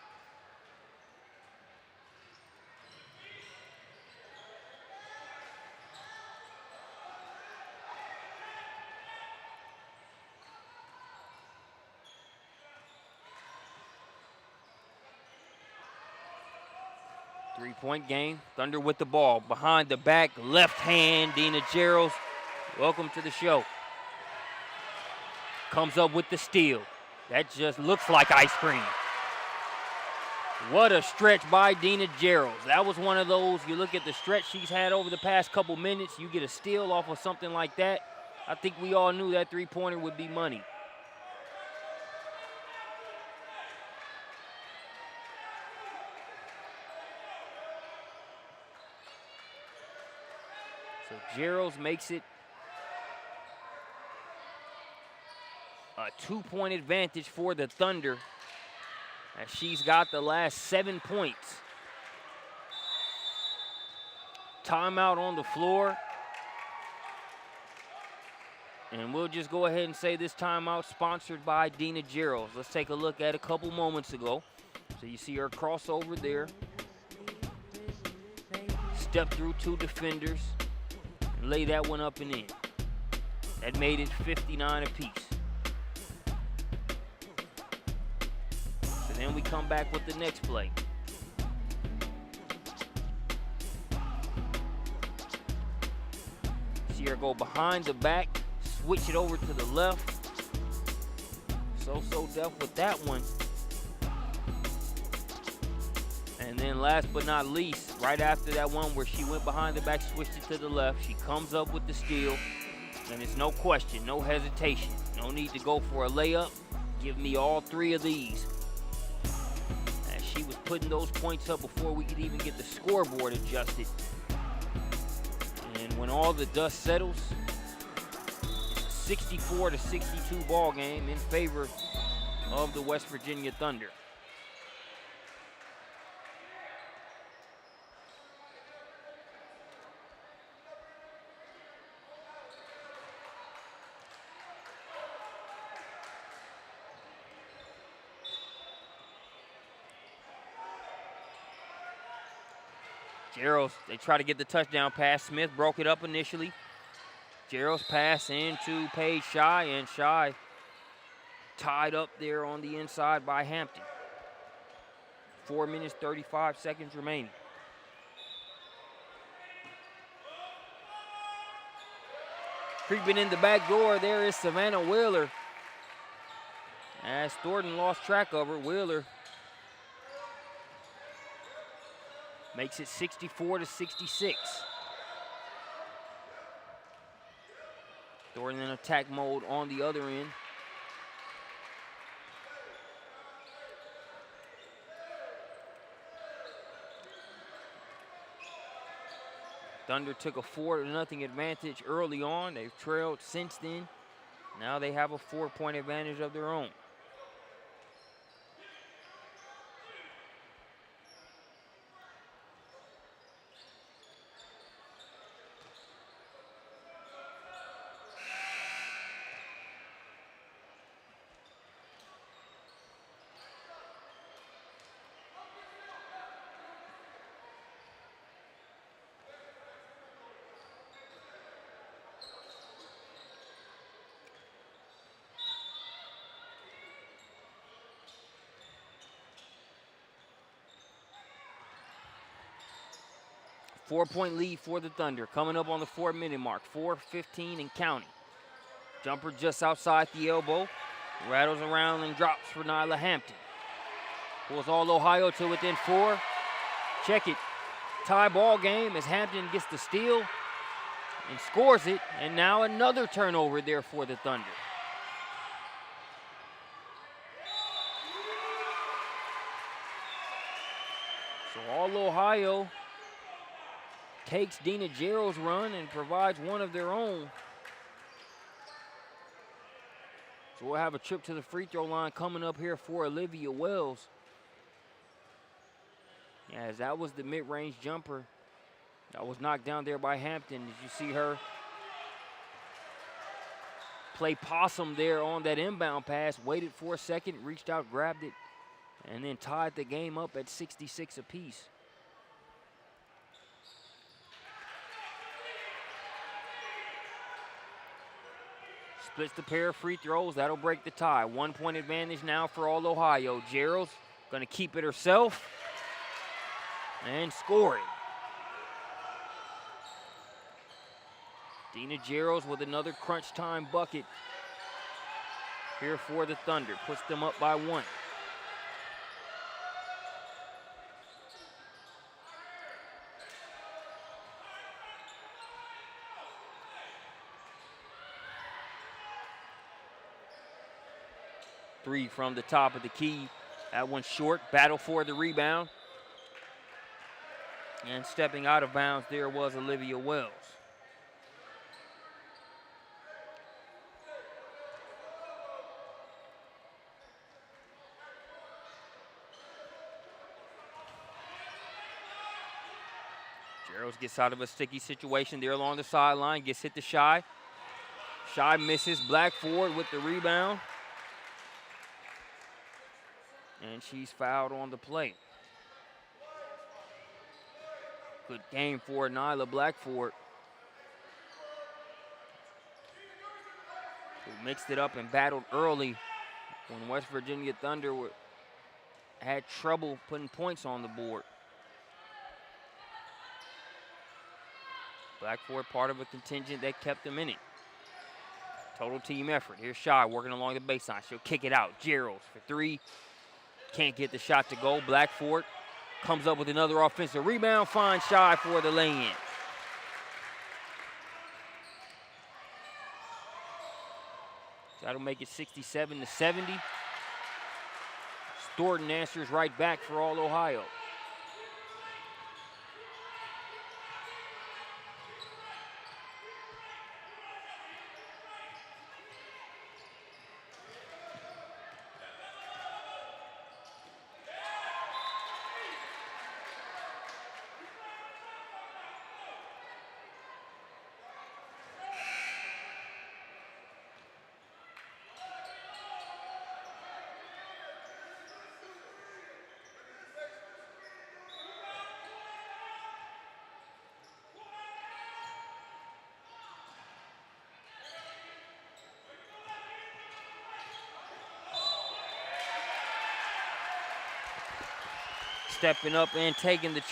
Speaker 2: Three-point game. Thunder with the ball. Behind the back, left hand, Dina Gerald. Welcome to the show. Comes up with the steal. That just looks like ice cream. What a stretch by Dina Gerald. That was one of those, you look at the stretch she's had over the past couple minutes, you get a steal off of something like that. I think we all knew that three-pointer would be money. So Gerald makes it a 2-point advantage for the Thunder as she's got the last 7 points. Timeout on the floor. And we'll just go ahead and say this timeout sponsored by Dina Gerald. Let's take a look at a couple moments ago. So you see her crossover there. Step through 2 defenders and lay that one up and in. That made it 59 apiece. Then we come back with the next play. See her go behind the back, switch it over to the left. So deft with that one. And then last but not least, right after that one where she went behind the back, switched it to the left, she comes up with the steal. And it's no question, no hesitation. No need to go for a layup. Give me all 3 of these. She was putting those points up before we could even get the scoreboard adjusted. And when all the dust settles, 64-62 ball game in favor of the West Virginia Thunder. Gerald's, they try to get the touchdown pass. Smith broke it up initially. Gerald's pass into Paige Shy, and Shy tied up there on the inside by Hampton. 4 minutes, 35 seconds remaining. Creeping in the back door, there is Savannah Wheeler. As Thornton lost track of her, Wheeler makes it 64-66. Thornton in attack mode on the other end. Thunder took a 4-0 advantage early on. They've trailed since then. Now they have a 4-point advantage of their own. Four-point lead for the Thunder, coming up on the 4-minute mark, 4:15 and counting. Jumper just outside the elbow, rattles around and drops for Nyla Hampton. Pulls all Ohio to within 4. Check it, tie ball game as Hampton gets the steal and scores it, and now another turnover there for the Thunder. So all Ohio takes Dina Gerald's run and provides one of their own. So we'll have a trip to the free throw line coming up here for Olivia Wells. Yeah, as that was the mid-range jumper that was knocked down there by Hampton. As you see her play possum there on that inbound pass, waited for a second, reached out, grabbed it, and then tied the game up at 66 apiece. Splits the pair of free throws. That'll break the tie. 1-point advantage now for all Ohio. Gerald's going to keep it herself and score it. Dina Gerald's with another crunch time bucket here for the Thunder. Puts them up by 1. Three from the top of the key. That one short. Battle for the rebound. And stepping out of bounds there was Olivia Wells. Gerald gets out of a sticky situation there along the sideline. Gets hit to Shy. Shy misses. Blackford with the rebound. And she's fouled on the play. Good game for Nyla Blackford, who mixed it up and battled early when West Virginia Thunder had trouble putting points on the board. Blackford part of a contingent that kept them in it. Total team effort. Here's Shy working along the baseline. She'll kick it out. Gerald for 3. Can't get the shot to go. Blackford comes up with another offensive rebound. Finds Shy for the lay-in. That'll make it 67-70. Thornton answers right back for All Ohio. Stepping up and taking the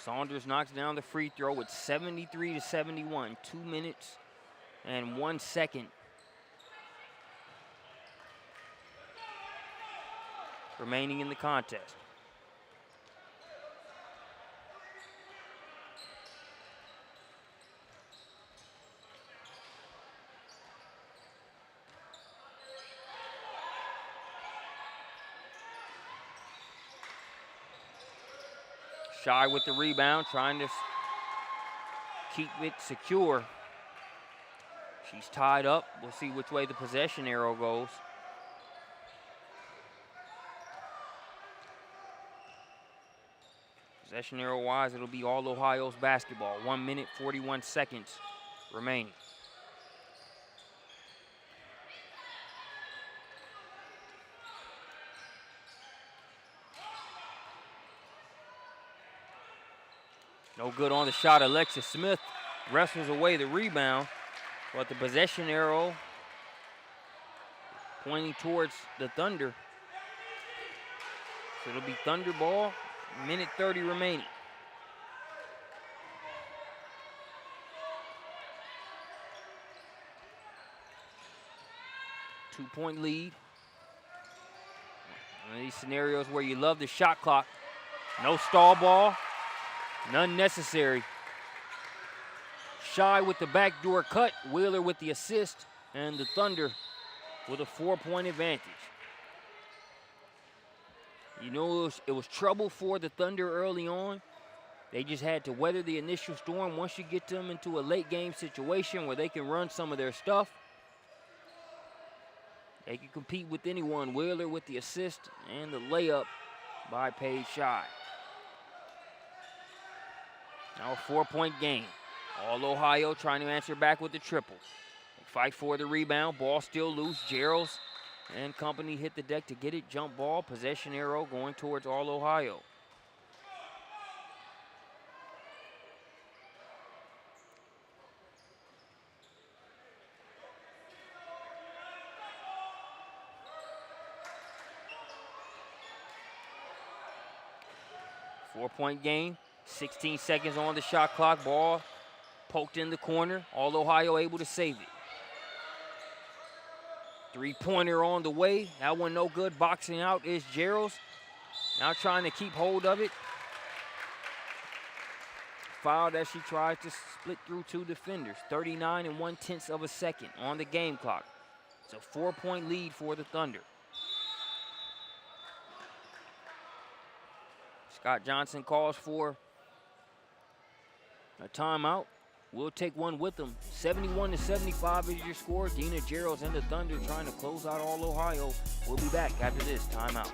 Speaker 2: Saunders knocks down the free throw with 73-71, 2 minutes and 1 second remaining in the contest. Shy with the rebound, trying to keep it secure. She's tied up. We'll see which way the possession arrow goes. Possession arrow-wise, it'll be All Ohio's basketball. 1 minute, 41 seconds remaining. No good on the shot. Alexis Smith wrestles away the rebound, but the possession arrow pointing towards the Thunder. So it'll be Thunder ball, minute 30 remaining. Two-point lead. One of these scenarios where you love the shot clock. No stall ball. None necessary. Shy with the backdoor cut, Wheeler with the assist, and the Thunder with a 4-point advantage. You know, it was trouble for the Thunder early on. They just had to weather the initial storm. Once you get them into a late game situation where they can run some of their stuff, they can compete with anyone. Wheeler with the assist and the layup by Paige Shy. Now a 4-point game. All Ohio trying to answer back with the triple. They fight for the rebound. Ball still loose. Gerald's and company hit the deck to get it. Jump ball. Possession arrow going towards All Ohio. Four-point game. 16 seconds on the shot clock. Ball poked in the corner. All Ohio able to save it. Three-pointer on the way. That one no good. Boxing out is Gerald's. Now trying to keep hold of it. fouled as she tries to split through two defenders. 39 1/10 of a second on the game clock. It's a 4-point lead for the Thunder. Scott Johnson calls for a timeout. We'll take one with them. 71-75 is your score. Dina Gerald's and the Thunder trying to close out all Ohio. We'll be back after this timeout.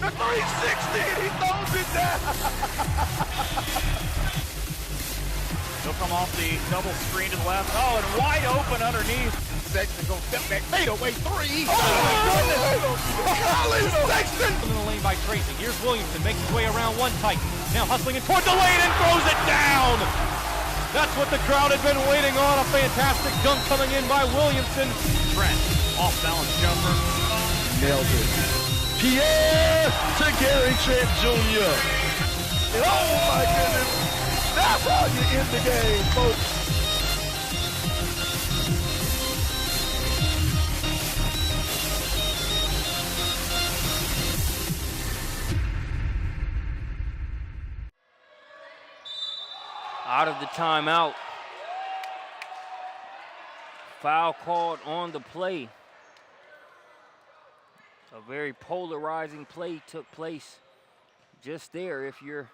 Speaker 4: The 360, and he throws it down.
Speaker 1: He'll come off the double screen to the left. Oh, and wide open underneath. Sexton goes step back, fade away three.
Speaker 4: Oh my goodness! Golly, Sexton!
Speaker 3: In the lane by Tracy. Here's Williamson, makes his way around one Titan. Now hustling in toward the lane and throws it down. That's what the crowd had been waiting on. A fantastic dunk coming in by Williamson.
Speaker 1: Trent, off balance jumper.
Speaker 4: Nailed it. Pierre to Gary Trent Jr. And oh my goodness, that's how you end the game, folks.
Speaker 2: Out of the timeout. Foul called on the play. A very polarizing play took place just there. If you're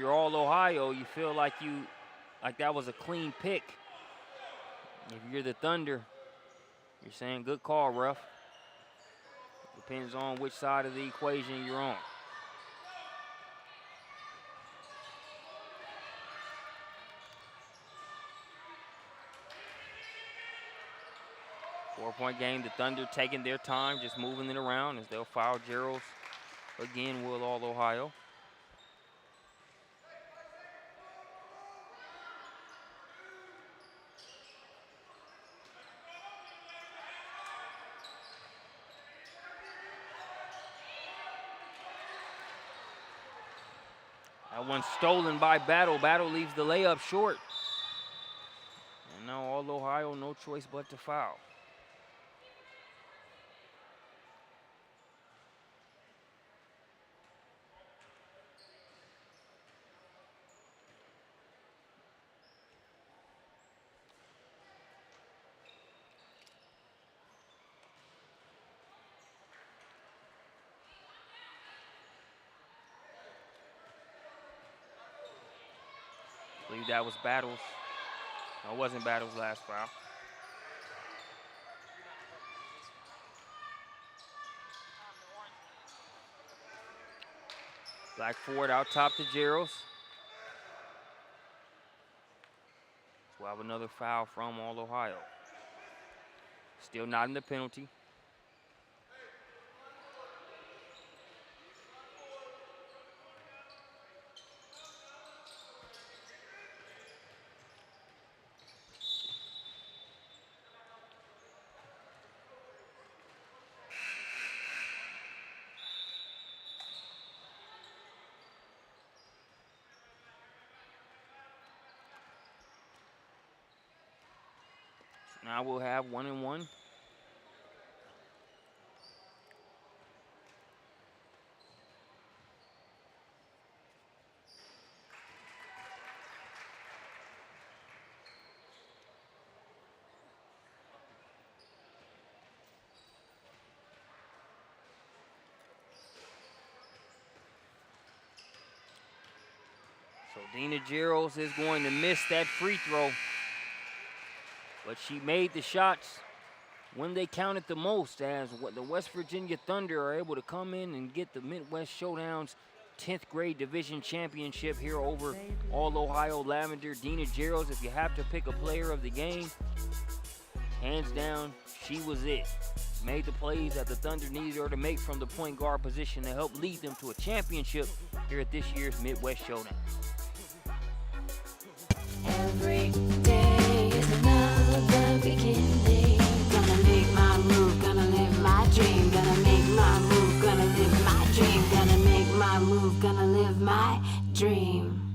Speaker 2: all Ohio, you feel like that was a clean pick. If you're the Thunder, you're saying good call, ref. Depends on which side of the equation you're on. Four-point game, the Thunder taking their time, just moving it around as they'll foul Gerald's again, will all Ohio. That one's stolen by Battle. Battle leaves the layup short. And now all Ohio, no choice but to foul. I believe that was Battle's. No, it wasn't Battle's last foul. Black Ford out top to Geralds. We'll have another foul from all Ohio. Still not in the penalty. Now we'll have 1-and-1. So Dina Geralds is going to miss that free throw. But she made the shots when they counted the most, as what the West Virginia Thunder are able to come in and get the Midwest Showdown's 10th grade division championship here over all Ohio Lavender. Dina Geralds, if you have to pick a player of the game, hands down, she was it. Made the plays that the Thunder needed her to make from the point guard position to help lead them to a championship here at this year's Midwest Showdown.
Speaker 5: Every day is another my dream.